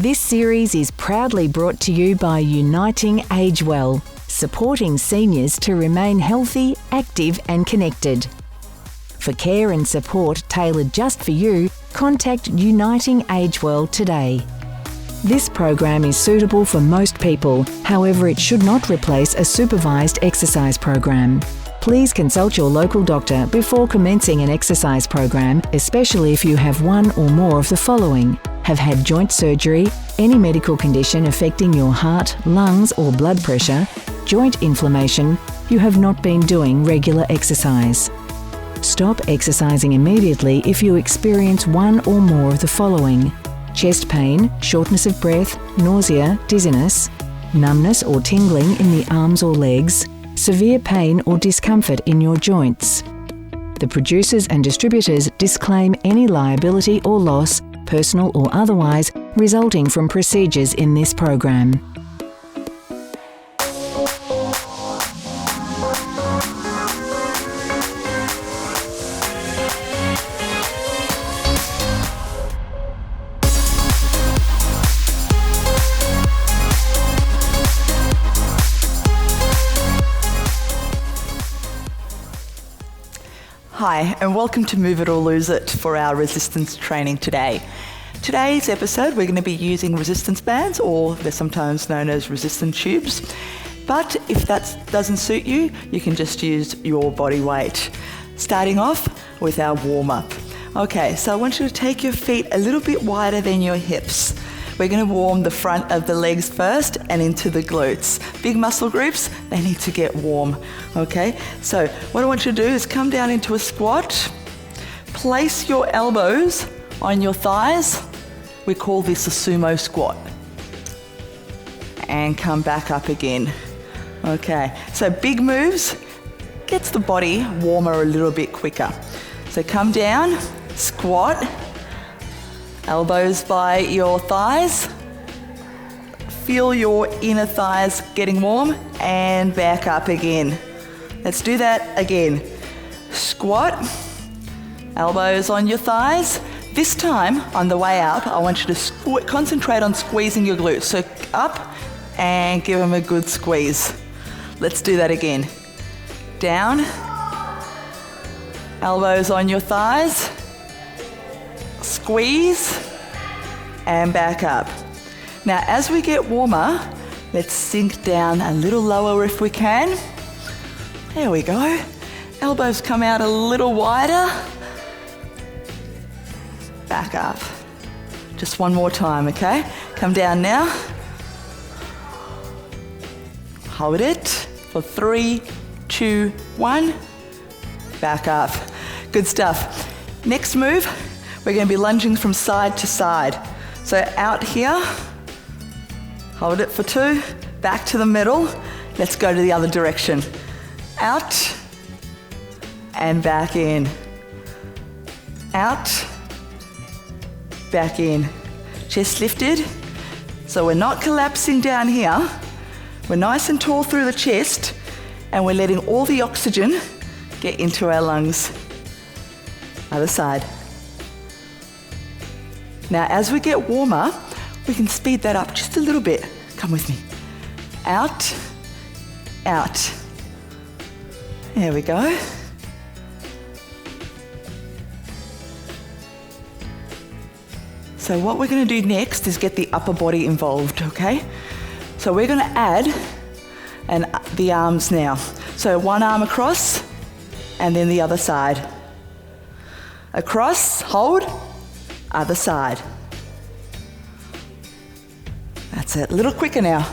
This series is proudly brought to you by Uniting Age Well, supporting seniors to remain healthy, active and connected. For care and support tailored just for you, contact Uniting Age Well today. This program is suitable for most people, however it should not replace a supervised exercise program. Please consult your local doctor before commencing an exercise program, especially if you have one or more of the following: have had joint surgery, any medical condition affecting your heart, lungs or blood pressure, joint inflammation, you have not been doing regular exercise. Stop exercising immediately if you experience one or more of the following: chest pain, shortness of breath, nausea, dizziness, numbness or tingling in the arms or legs, severe pain or discomfort in your joints. The producers and distributors disclaim any liability or loss, personal or otherwise, resulting from procedures in this program. Hi, and welcome to Move It or Lose It for our resistance training today. Today's episode, we're going to be using resistance bands, or they're sometimes known as resistance tubes. But if that doesn't suit you, you can just use your body weight. Starting off with our warm-up. Okay, so I want you to take your feet a little bit wider than your hips. We're going to warm the front of the legs first and into the glutes. Big muscle groups, they need to get warm. Okay, so what I want you to do is come down into a squat, place your elbows on your thighs. We call this a sumo squat. And come back up again. Okay, so big moves gets the body warmer a little bit quicker. So come down, squat, elbows by your thighs. Feel your inner thighs getting warm and back up again. Let's do that again. Squat, elbows on your thighs. This time, on the way up, I want you to concentrate on squeezing your glutes. So up and give them a good squeeze. Let's do that again. Down, elbows on your thighs. Squeeze and back up. Now as we get warmer, let's sink down a little lower if we can. There we go. Elbows come out a little wider. Back up. Just one more time, okay? Come down now. Hold it for 3, 2, 1. Back up. Good stuff. Next move, we're going to be lunging from side to side. So out here, hold it for 2, back to the middle. Let's go to the other direction. Out and back in. Out, back in. Chest lifted. So we're not collapsing down here. We're nice and tall through the chest, and we're letting all the oxygen get into our lungs. Other side. Now, as we get warmer, we can speed that up just a little bit. Come with me. Out, out. There we go. So what we're going to do next is get the upper body involved, okay? So we're going to add the arms now. So one arm across, and then the other side. Across, hold. Other side. That's it. A little quicker now.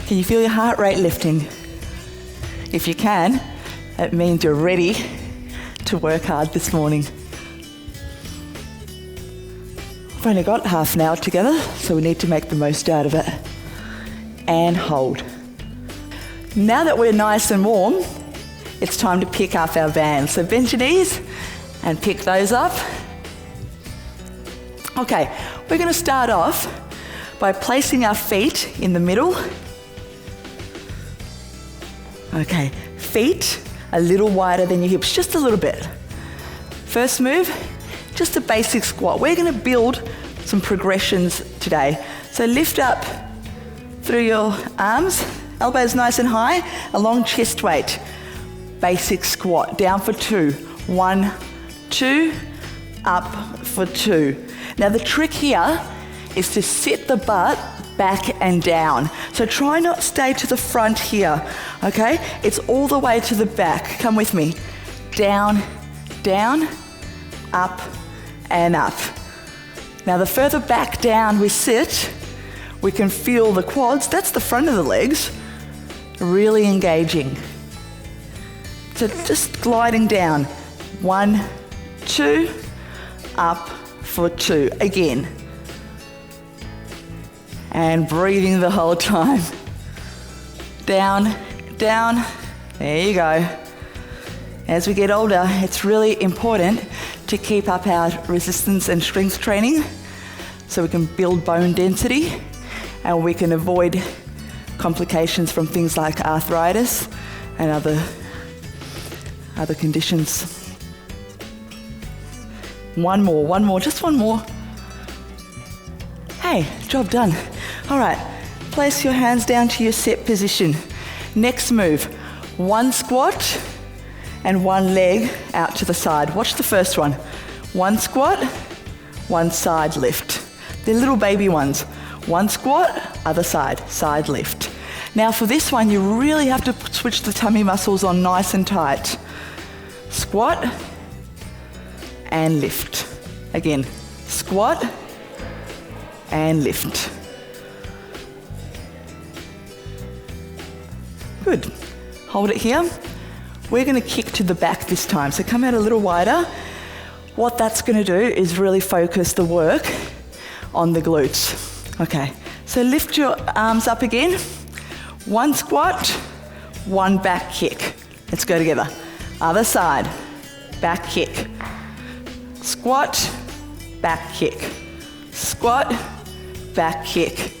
Can you feel your heart rate lifting? If you can, it means you're ready to work hard this morning. We've only got half an hour together, so we need to make the most out of it. And hold. Now that we're nice and warm, it's time to pick up our bands. So bend your knees and pick those up. Okay, we're going to start off by placing our feet in the middle. Okay, feet a little wider than your hips, just a little bit. First move, just a basic squat. We're going to build some progressions today. So lift up through your arms, elbows nice and high, a long chest weight. Basic squat, down for 2. 1, 2, up for 2. Now the trick here is to sit the butt back and down. So try not stay to the front here, okay? It's all the way to the back. Come with me. Down, down, up and up. Now the further back down we sit, we can feel the quads, that's the front of the legs, really engaging. So just gliding down. 1, 2, up for 2. Again. And breathing the whole time. Down, down. There you go. As we get older, it's really important to keep up our resistance and strength training so we can build bone density and we can avoid complications from things like arthritis and other conditions. One more, just one more. Hey, job done. All right, place your hands down to your set position. Next move, 1 squat and 1 leg out to the side. Watch the first one. 1 squat, 1 side lift. They're little baby ones. 1 squat, other side, side lift. Now for this one, you really have to switch the tummy muscles on nice and tight. Squat and lift. Again, squat and lift. Good. Hold it here. We're going to kick to the back this time. So come out a little wider. What that's going to do is really focus the work on the glutes. Okay. So lift your arms up again. 1 squat, 1 back kick. Let's go together. Other side. Back kick. Squat, back kick. Squat, back kick.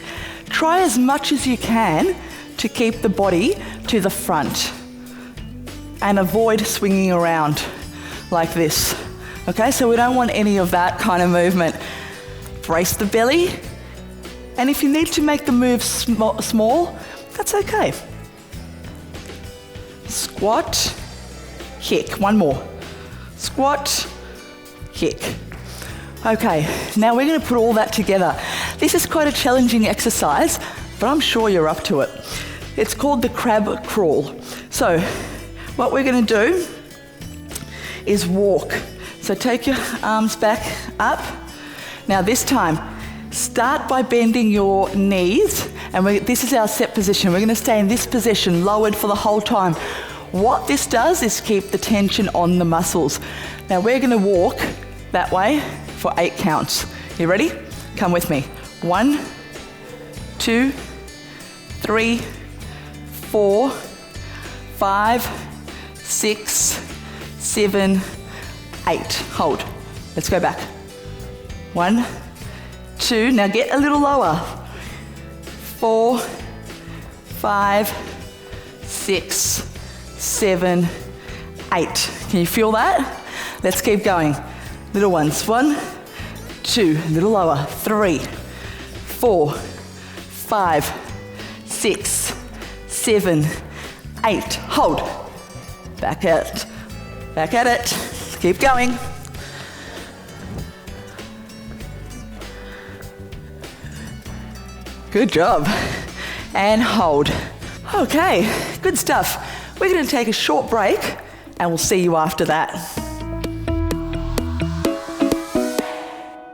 Try as much as you can to keep the body to the front and avoid swinging around like this. Okay, so we don't want any of that kind of movement. Brace the belly, and if you need to make the move small, that's okay. Squat, kick. One more. Squat, kick. Okay, now we're going to put all that together. This is quite a challenging exercise, but I'm sure you're up to it. It's called the crab crawl. So what we're going to do is walk. So take your arms back up. Now this time, start by bending your knees, and this is our set position. We're going to stay in this position, lowered for the whole time. What this does is keep the tension on the muscles. Now we're going to walk that way for 8 counts. You ready? Come with me. 1, 2, 3, 4, 5, 6, 7, 8. Hold. Let's go back. 1, 2. Now get a little lower. 4, 5, 6, 7, 8. Can you feel that? Let's keep going. Little ones. 1, 2. A little lower. 3, 4, 5, 6, 7, 8. Hold. Back at it. Keep going. Good job. And hold. Okay, good stuff. We're going to take a short break and we'll see you after that.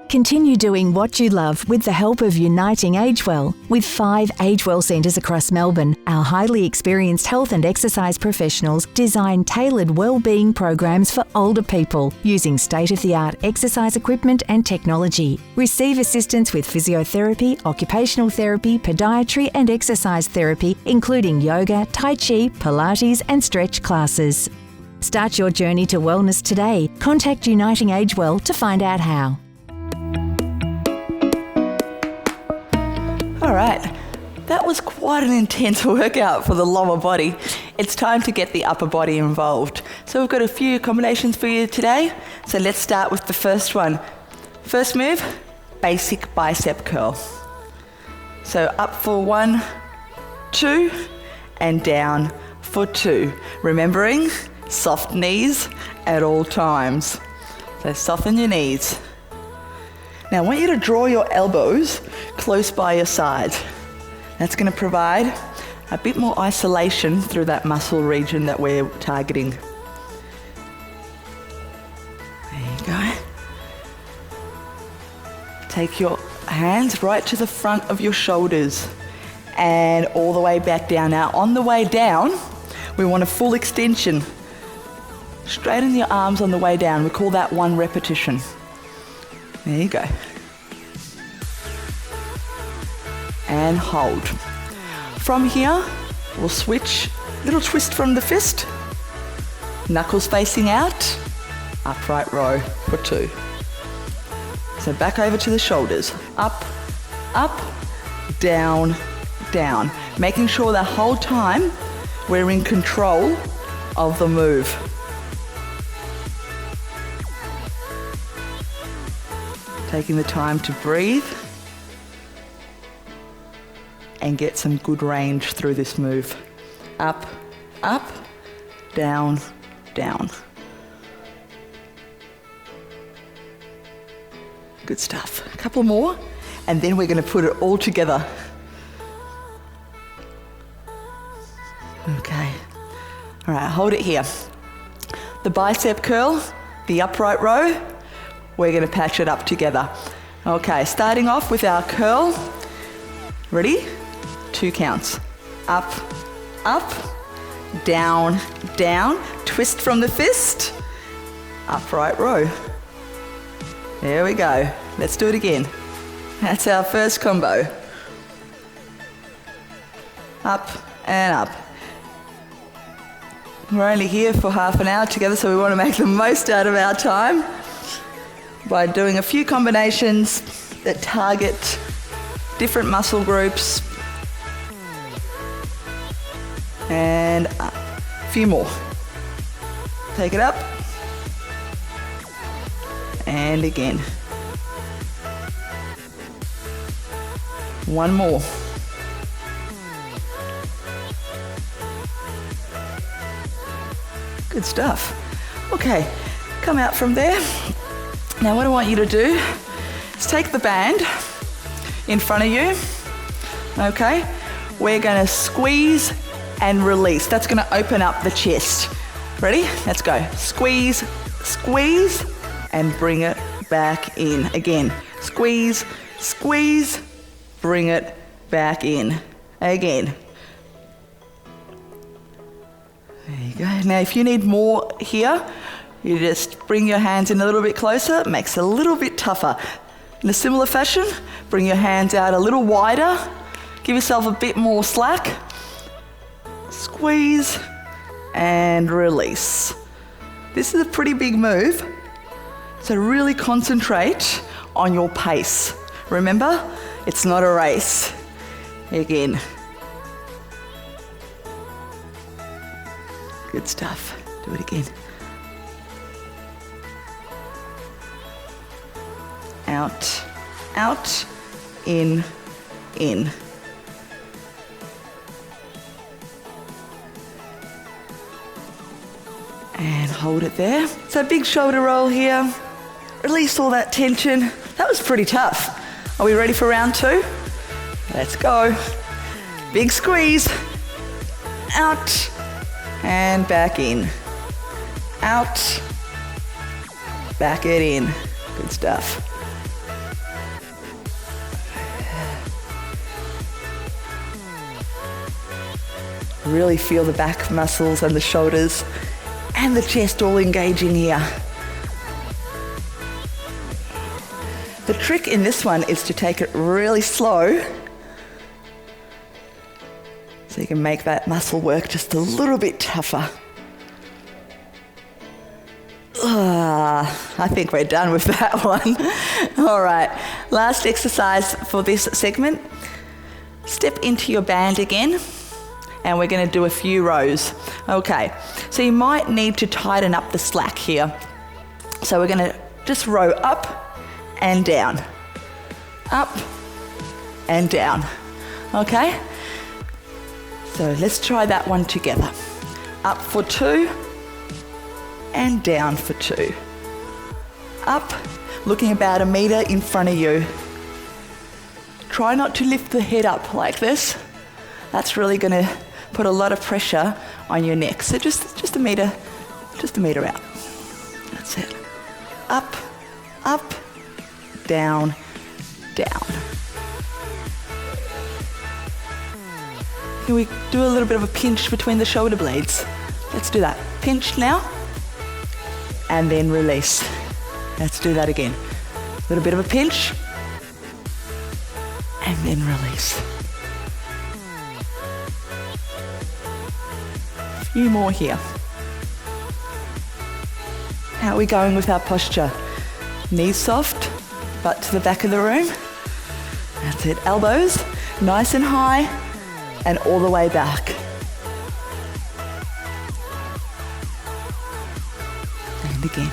Continue doing what you love with the help of Uniting Agewell. With 5 Agewell centres across Melbourne, our highly experienced health and exercise professionals design tailored wellbeing programs for older people using state-of-the-art exercise equipment and technology. Receive assistance with physiotherapy, occupational therapy, podiatry and exercise therapy, including yoga, tai chi, Pilates and stretch classes. Start your journey to wellness today. Contact Uniting Agewell to find out how. All right, that was quite an intense workout for the lower body. It's time to get the upper body involved. So we've got a few combinations for you today. So let's start with the first one. First move, basic bicep curl. So up for 1, 2, and down for 2. Remembering, soft knees at all times. So soften your knees. Now I want you to draw your elbows close by your sides. That's going to provide a bit more isolation through that muscle region that we're targeting. There you go. Take your hands right to the front of your shoulders and all the way back down. Now on the way down, we want a full extension. Straighten your arms on the way down. We call that 1 repetition. There you go. And hold. From here, we'll switch, little twist from the fist, knuckles facing out, upright row for 2. So back over to the shoulders, up, up, down, down. Making sure the whole time we're in control of the move. Taking the time to breathe and get some good range through this move. Up, up, down, down. Good stuff. A couple more, and then we're going to put it all together. Okay. All right, hold it here. The bicep curl, the upright row, we're going to patch it up together. Okay, starting off with our curl. Ready? 2 counts. Up, up, down, down. Twist from the fist. Upright row. There we go. Let's do it again. That's our first combo. Up and up. We're only here for half an hour together, so we want to make the most out of our time by doing a few combinations that target different muscle groups. And up. A few more. Take it up. And again. One more. Good stuff. Okay, come out from there. Now what I want you to do is take the band in front of you. Okay, we're going to squeeze and release. That's going to open up the chest. Ready? Let's go. Squeeze, squeeze, and bring it back in. Again, squeeze, squeeze, bring it back in. Again. There you go. Now if you need more here, you just bring your hands in a little bit closer. It makes it a little bit tougher. In a similar fashion, bring your hands out a little wider. Give yourself a bit more slack. Squeeze and release. This is a pretty big move, so really concentrate on your pace. Remember, it's not a race. Again. Good stuff. Do it again. Out, out, in, in. And hold it there. So big shoulder roll here. Release all that tension. That was pretty tough. Are we ready for round 2? Let's go. Big squeeze. Out. And back in. Out. Back it in. Good stuff. Really feel the back muscles and the shoulders and the chest all engaging here. The trick in this one is to take it really slow so you can make that muscle work just a little bit tougher. I think we're done with that one. All right, last exercise for this segment. Step into your band again, and we're going to do a few rows. Okay, so you might need to tighten up the slack here. So we're going to just row up and down. up, and down. Okay? So let's try that one together. Up for 2, and down for 2. Up, looking about 1 meter in front of you. Try not to lift the head up like this. That's really going to put a lot of pressure on your neck. So just a meter out. That's it. Up, up, down, down. Can we do a little bit of a pinch between the shoulder blades? Let's do that. Pinch now, and then release. Let's do that again. A little bit of a pinch, and then release. A few more here. How are we going with our posture? Knees soft, butt to the back of the room. That's it. Elbows nice and high, and all the way back. And again.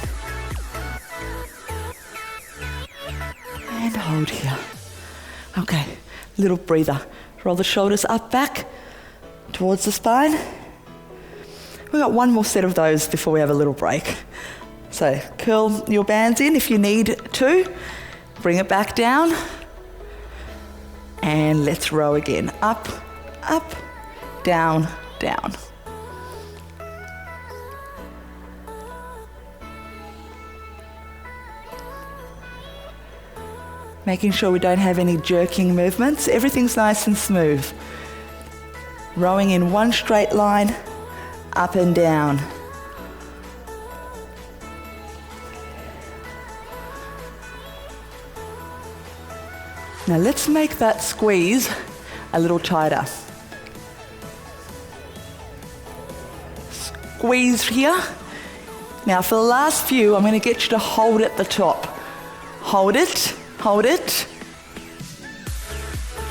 And hold here. Okay, little breather. Roll the shoulders up, back, towards the spine. We've got one more set of those before we have a little break. So curl your bands in if you need to. Bring it back down. And let's row again. Up, up, down, down. Making sure we don't have any jerking movements. Everything's nice and smooth. Rowing in one straight line, up and down. Now let's make that squeeze a little tighter. Squeeze here. Now for the last few, I'm going to get you to hold at the top. Hold it, hold it.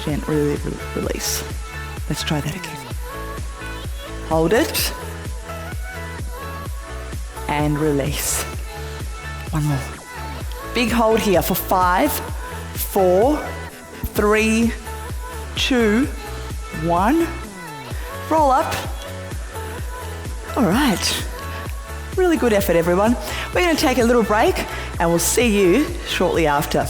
Gently release. Let's try that again. Hold it. And release. One more. Big hold here for 5, 4, 3, 2, 1. Roll up. All right. Really good effort, everyone. We're going to take a little break and we'll see you shortly after.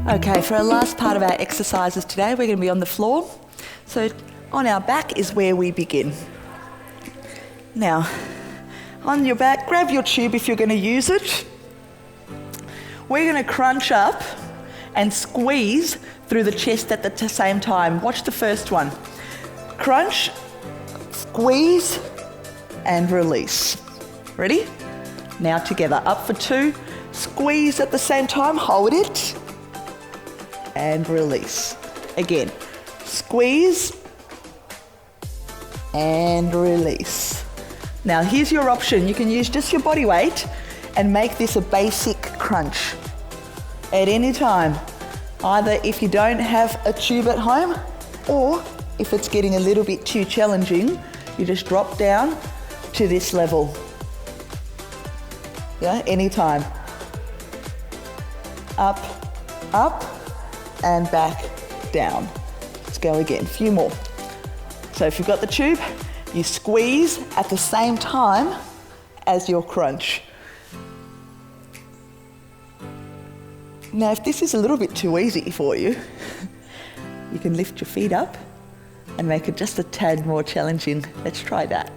Okay, for our last part of our exercises today, we're going to be on the floor. So on our back is where we begin. Now, on your back, grab your tube if you're going to use it. We're going to crunch up and squeeze through the chest at the same time. Watch the first one. Crunch, squeeze, and release. Ready? Now together. Up for 2. Squeeze at the same time. Hold it. And release. Again. Squeeze and release. Now here's your option. You can use just your body weight and make this a basic crunch at any time. Either if you don't have a tube at home, or if it's getting a little bit too challenging, you just drop down to this level. Yeah, anytime. Up, up, and back, down. Let's go again, a few more. So if you've got the tube, you squeeze at the same time as your crunch. Now, if this is a little bit too easy for you, you can lift your feet up and make it just a tad more challenging. Let's try that.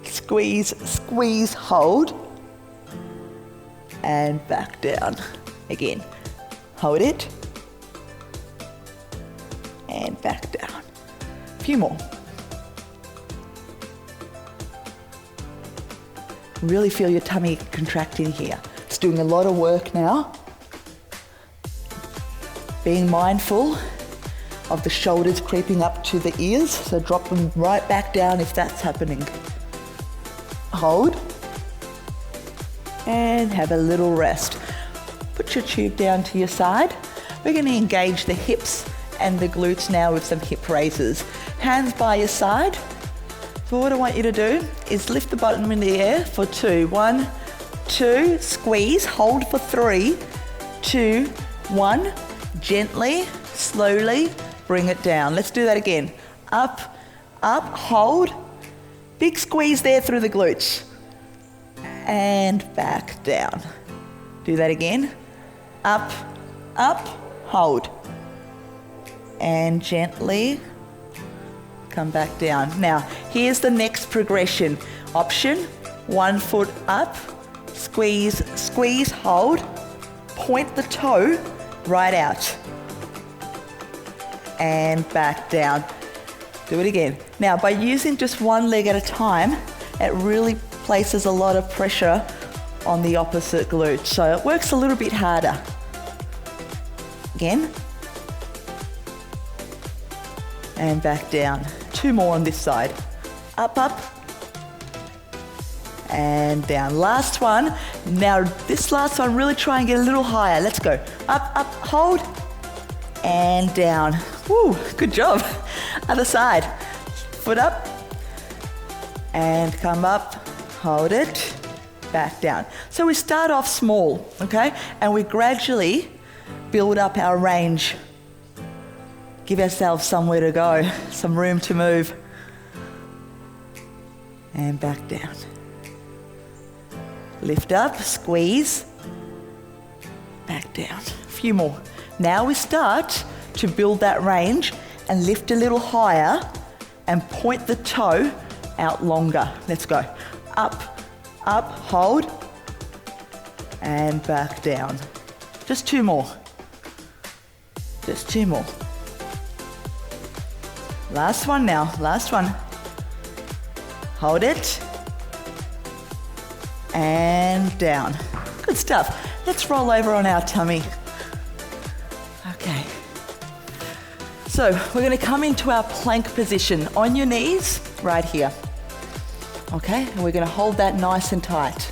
Squeeze, squeeze, hold, and back down. Again, hold it, and back down. A few more. Really feel your tummy contracting here. It's doing a lot of work now. Being mindful of the shoulders creeping up to the ears, so drop them right back down if that's happening. Hold, and have a little rest. Put your tube down to your side. We're going to engage the hips and the glutes now with some hip raises. Hands by your side. So what I want you to do is lift the bottom in the air for 2. 1, 2, squeeze, hold for 3, 2, 1, gently, slowly, bring it down. Let's do that again. Up, up, hold, big squeeze there through the glutes, and back down. Do that again. Up, up, hold, and gently come back down. Now, here's the next progression. Option, 1 foot up, squeeze, squeeze, hold, point the toe right out, and back down. Do it again. Now, by using just one leg at a time, it really places a lot of pressure on the opposite glute, so it works a little bit harder. Again, and back down. 2 more on this side. Up, up, and down. Last one. Now this last one, really try and get a little higher. Let's go. Up, up, hold, and down. Woo, good job. Other side. Foot up, and come up, hold it, back down. So we start off small, okay? And we gradually build up our range. Give ourselves somewhere to go, some room to move. And back down. Lift up, squeeze, back down. A few more. Now we start to build that range and lift a little higher and point the toe out longer. Let's go. Up, up, hold, and back down. Just 2 more. Just 2 more. Last one now, last one. Hold it, and down. Good stuff. Let's roll over on our tummy. Okay. So we're going to come into our plank position on your knees right here. Okay, and we're going to hold that nice and tight.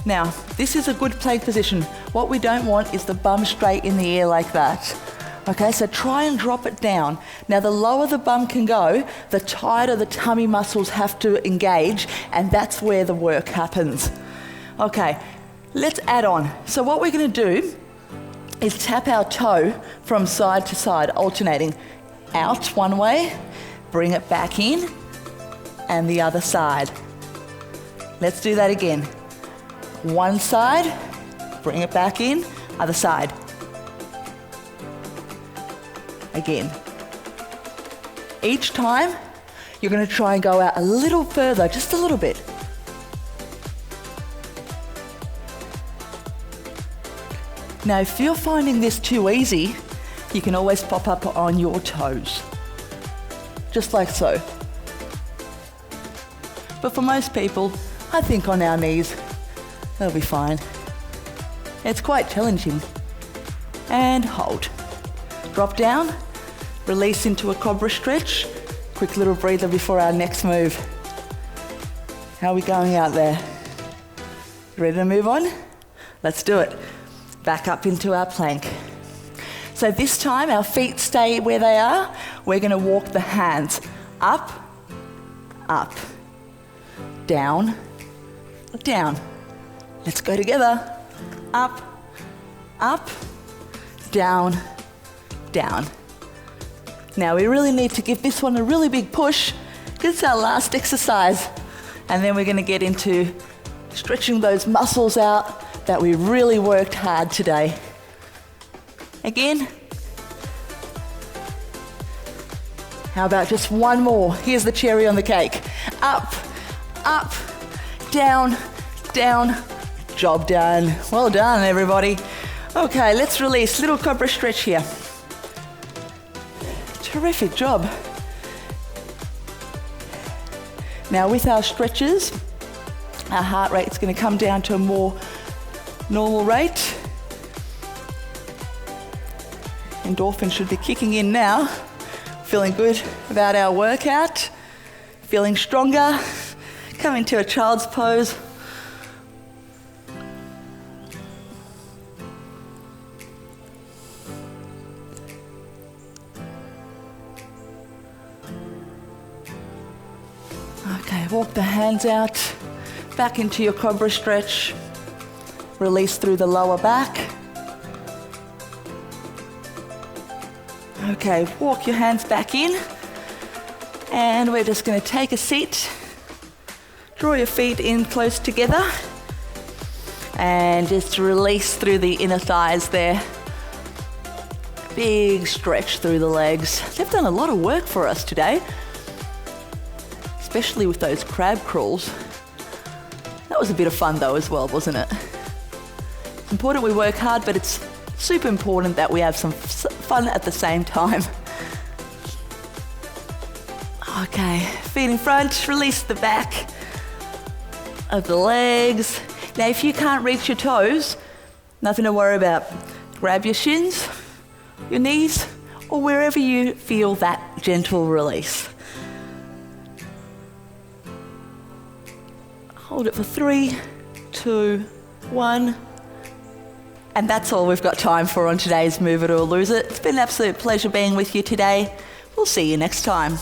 Now, this is a good plank position. What we don't want is the bum straight in the air like that. Okay, so try and drop it down. Now, the lower the bum can go, the tighter the tummy muscles have to engage, and that's where the work happens. Okay, let's add on. So what we're going to do is tap our toe from side to side, alternating out one way, bring it back in, and the other side. Let's do that again. One side, bring it back in, other side. Again. Each time, you're going to try and go out a little further, just a little bit. Now, if you're finding this too easy, you can always pop up on your toes. Just like so. But for most people, I think on our knees, they'll be fine. It's quite challenging. And hold. Drop down, release into a cobra stretch. Quick little breather before our next move. How are we going out there? Ready to move on? Let's do it. Back up into our plank. So this time our feet stay where they are. We're going to walk the hands up, up, down, down. Let's go together. Up, up, down, down. Now we really need to give this one a really big push because it's our last exercise. And then we're going to get into stretching those muscles out that we really worked hard today. Again. How about just one more? Here's the cherry on the cake. Up, up, down, down. Job done. Well done, everybody. Okay, let's release. Little cobra stretch here. Terrific job. Now with our stretches, our heart rate is going to come down to a more normal rate. Endorphins should be kicking in now. Feeling good about our workout. Feeling stronger. Come into a child's pose. Okay, walk the hands out back into your cobra stretch. Release through the lower back. Okay, walk your hands back in. And we're just going to take a seat. Draw your feet in close together. And just release through the inner thighs there. Big stretch through the legs. They've done a lot of work for us today, especially with those crab crawls. That was a bit of fun though as well, wasn't it? It's important we work hard, but it's super important that we have some fun at the same time. Okay, feet in front, release the back of the legs. Now if you can't reach your toes, nothing to worry about. Grab your shins, your knees, or wherever you feel that gentle release. Hold it for 3, 2, 1. And that's all we've got time for on today's Move It or Lose It. It's been an absolute pleasure being with you today. We'll see you next time.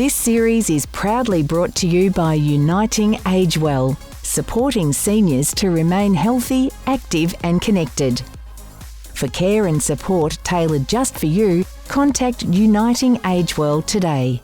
This series is proudly brought to you by Uniting Age Well, supporting seniors to remain healthy, active and connected. For care and support tailored just for you, contact Uniting Age Well today.